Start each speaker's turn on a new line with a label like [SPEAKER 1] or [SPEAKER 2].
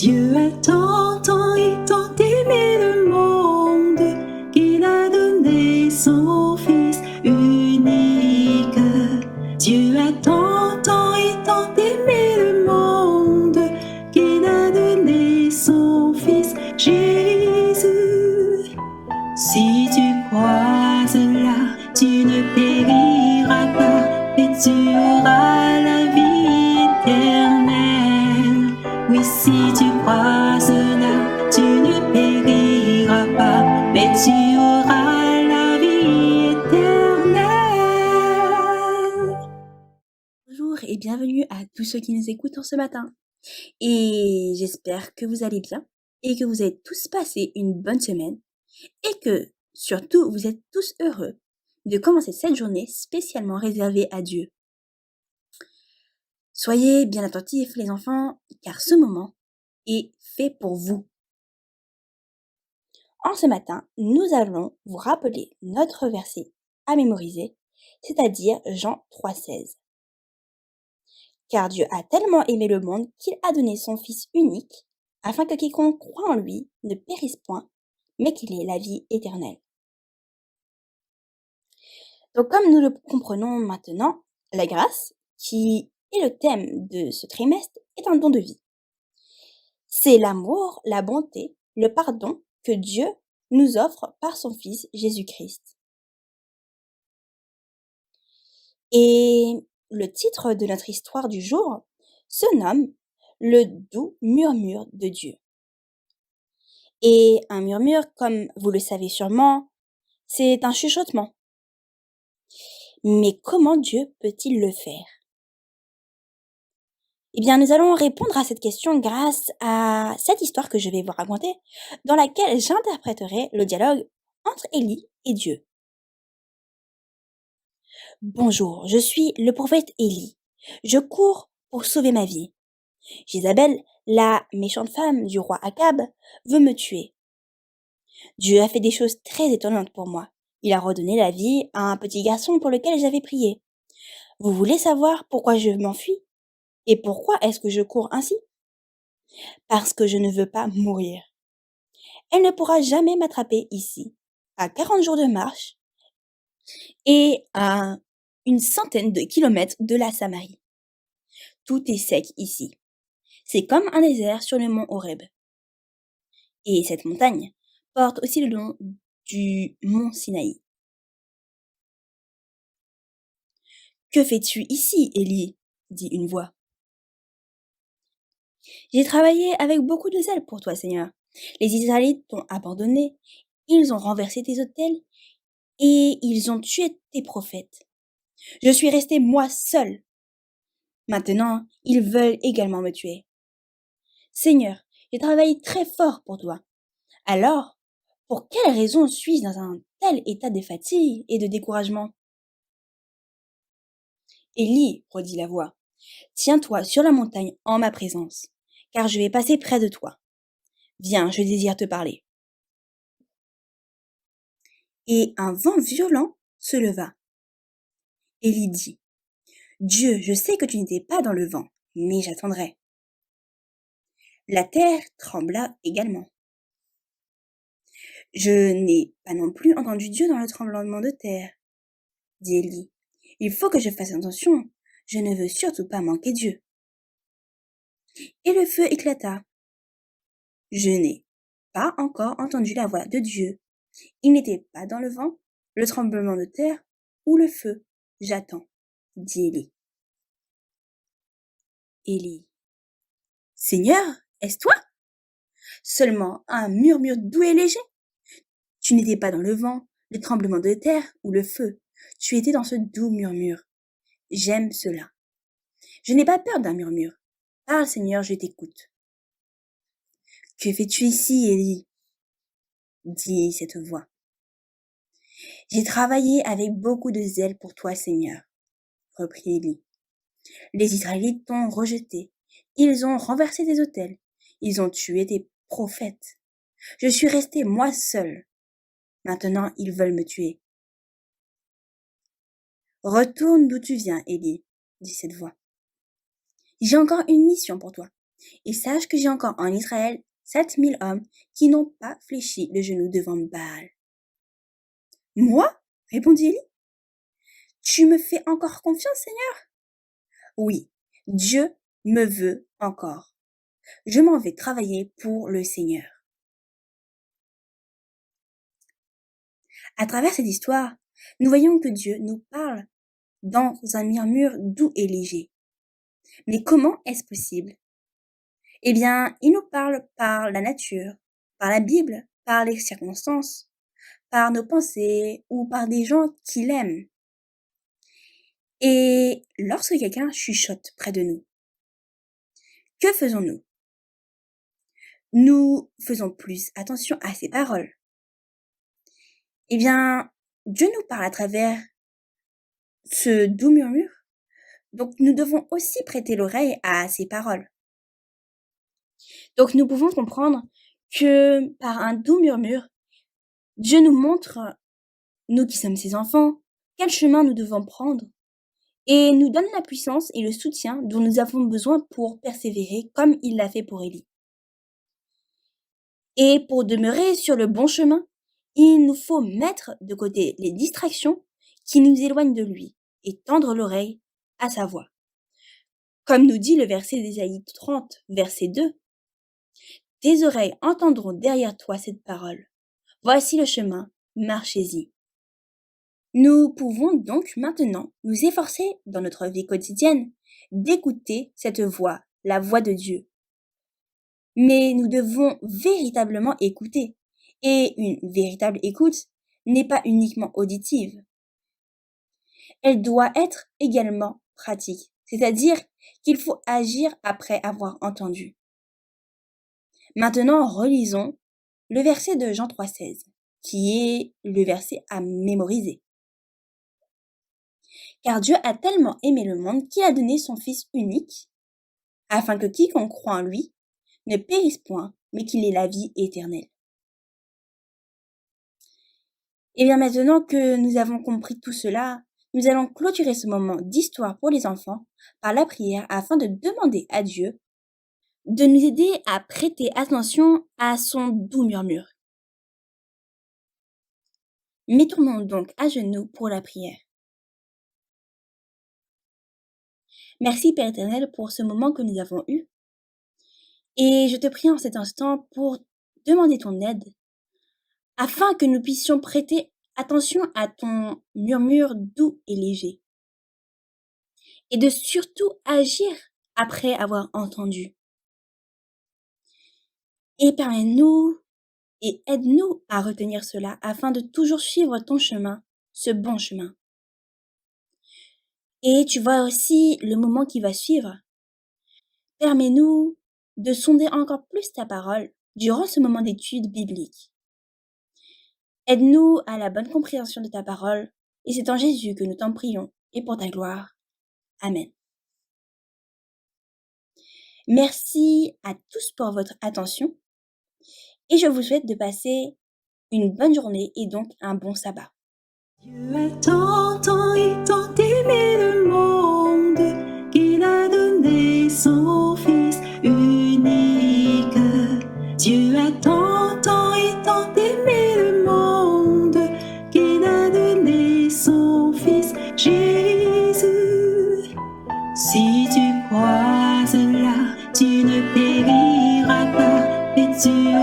[SPEAKER 1] Dieu a tant et tant aimé le monde qu'il a donné son Fils unique. Dieu a tant et tant aimé le monde qu'il a donné son Fils Jésus. Si tu crois cela, tu ne périras pas, mais tu auras la vie éternelle. Oui, si tu crois cela, tu ne périras pas, mais tu auras la vie éternelle.
[SPEAKER 2] Bonjour et bienvenue à tous ceux qui nous écoutent ce matin. Et j'espère que vous allez bien et que vous avez tous passé une bonne semaine et que surtout vous êtes tous heureux de commencer cette journée spécialement réservée à Dieu. Soyez bien attentifs les enfants, car ce moment est fait pour vous. En ce matin, nous allons vous rappeler notre verset à mémoriser, c'est-à-dire Jean 3,16. Car Dieu a tellement aimé le monde qu'il a donné son Fils unique, afin que quiconque croit en lui ne périsse point, mais qu'il ait la vie éternelle. Donc comme nous le comprenons maintenant, la grâce, qui est le thème de ce trimestre, est un don de vie. C'est l'amour, la bonté, le pardon que Dieu nous offre par son Fils Jésus-Christ. Et le titre de notre histoire du jour se nomme « Le doux murmure de Dieu ». Et un murmure, comme vous le savez sûrement, c'est un chuchotement. Mais comment Dieu peut-il le faire? Eh bien, nous allons répondre à cette question grâce à cette histoire que je vais vous raconter, dans laquelle j'interpréterai le dialogue entre Élie et Dieu. Bonjour, je suis le prophète Élie. Je cours pour sauver ma vie. Jézabel, la méchante femme du roi Akab, veut me tuer. Dieu a fait des choses très étonnantes pour moi. Il a redonné la vie à un petit garçon pour lequel j'avais prié. Vous voulez savoir pourquoi je m'enfuis? Et pourquoi est-ce que je cours ainsi? Parce que je ne veux pas mourir. Elle ne pourra jamais m'attraper ici, à 40 jours de marche et à une centaine de kilomètres de la Samarie. Tout est sec ici. C'est comme un désert sur le mont Horeb. Et cette montagne porte aussi le nom du mont Sinaï. Que fais-tu ici, Élie? Dit une voix. J'ai travaillé avec beaucoup de zèle pour toi, Seigneur. Les Israélites t'ont abandonné, ils ont renversé tes autels et ils ont tué tes prophètes. Je suis resté moi seul. Maintenant, ils veulent également me tuer. Seigneur, j'ai travaillé très fort pour toi. Alors, pour quelle raison suis-je dans un tel état de fatigue et de découragement? Élie, redit la voix, tiens-toi sur la montagne en ma présence, car je vais passer près de toi. Viens, je désire te parler. Et un vent violent se leva. Élie dit, Dieu, je sais que tu n'étais pas dans le vent, mais j'attendrai. La terre trembla également. Je n'ai pas non plus entendu Dieu dans le tremblement de terre, dit Élie. Il faut que je fasse attention, je ne veux surtout pas manquer Dieu. Et le feu éclata. Je n'ai pas encore entendu la voix de Dieu. Il n'était pas dans le vent, le tremblement de terre ou le feu. J'attends, dit Élie. Élie. Seigneur, est-ce toi? Seulement un murmure doux et léger? Tu n'étais pas dans le vent, le tremblement de terre ou le feu. Tu étais dans ce doux murmure. J'aime cela. Je n'ai pas peur d'un murmure. Parle, Seigneur, je t'écoute. Que fais-tu ici, Élie? Dit cette voix. J'ai travaillé avec beaucoup de zèle pour toi, Seigneur, reprit Élie. Les Israélites t'ont rejeté. Ils ont renversé tes autels. Ils ont tué tes prophètes. Je suis resté moi seul. Maintenant, ils veulent me tuer. Retourne d'où tu viens, Élie, dit cette voix. J'ai encore une mission pour toi. Et sache que j'ai encore en Israël 7000 hommes qui n'ont pas fléchi le genou devant Baal. Moi? Répondit Élie. Tu me fais encore confiance, Seigneur? Oui, Dieu me veut encore. Je m'en vais travailler pour le Seigneur. À travers cette histoire, nous voyons que Dieu nous parle dans un murmure doux et léger. Mais comment est-ce possible? Eh bien, il nous parle par la nature, par la Bible, par les circonstances, par nos pensées ou par des gens qu'il aime. Et lorsque quelqu'un chuchote près de nous, que faisons-nous? Nous faisons plus attention à ses paroles. Eh bien, Dieu nous parle à travers ce doux murmure, donc nous devons aussi prêter l'oreille à ses paroles. Donc nous pouvons comprendre que par un doux murmure, Dieu nous montre, nous qui sommes ses enfants, quel chemin nous devons prendre et nous donne la puissance et le soutien dont nous avons besoin pour persévérer comme il l'a fait pour Élie. Et pour demeurer sur le bon chemin, il nous faut mettre de côté les distractions qui nous éloignent de lui et tendre l'oreille à sa voix. Comme nous dit le verset d'Ésaïe 30, verset 2, « Tes oreilles entendront derrière toi cette parole. Voici le chemin, marchez-y. » Nous pouvons donc maintenant nous efforcer dans notre vie quotidienne d'écouter cette voix, la voix de Dieu. Mais nous devons véritablement écouter. Et une véritable écoute n'est pas uniquement auditive. Elle doit être également pratique, c'est-à-dire qu'il faut agir après avoir entendu. Maintenant, relisons le verset de Jean 3,16, qui est le verset à mémoriser. Car Dieu a tellement aimé le monde qu'il a donné son Fils unique, afin que quiconque croit en lui ne périsse point, mais qu'il ait la vie éternelle. Et bien maintenant que nous avons compris tout cela, nous allons clôturer ce moment d'histoire pour les enfants par la prière afin de demander à Dieu de nous aider à prêter attention à son doux murmure. Mettons-nous donc à genoux pour la prière. Merci Père éternel pour ce moment que nous avons eu. Et je te prie en cet instant pour demander ton aide afin que nous puissions prêter attention à ton murmure doux et léger. Et de surtout agir après avoir entendu. Et permets-nous et aide-nous à retenir cela afin de toujours suivre ton chemin, ce bon chemin. Et tu vois aussi le moment qui va suivre. Permets-nous de sonder encore plus ta parole durant ce moment d'étude biblique. Aide-nous à la bonne compréhension de ta parole, et c'est en Jésus que nous t'en prions, et pour ta gloire. Amen. Merci à tous pour votre attention, et je vous souhaite de passer une bonne journée et donc un bon sabbat.
[SPEAKER 1] Dieu a tant et tant aimé le monde qu'il a donné son Fils unique. Dieu a tant et tant aimé le monde qu'il a donné son Fils Jésus. Si tu crois cela, tu ne périras pas, mais tu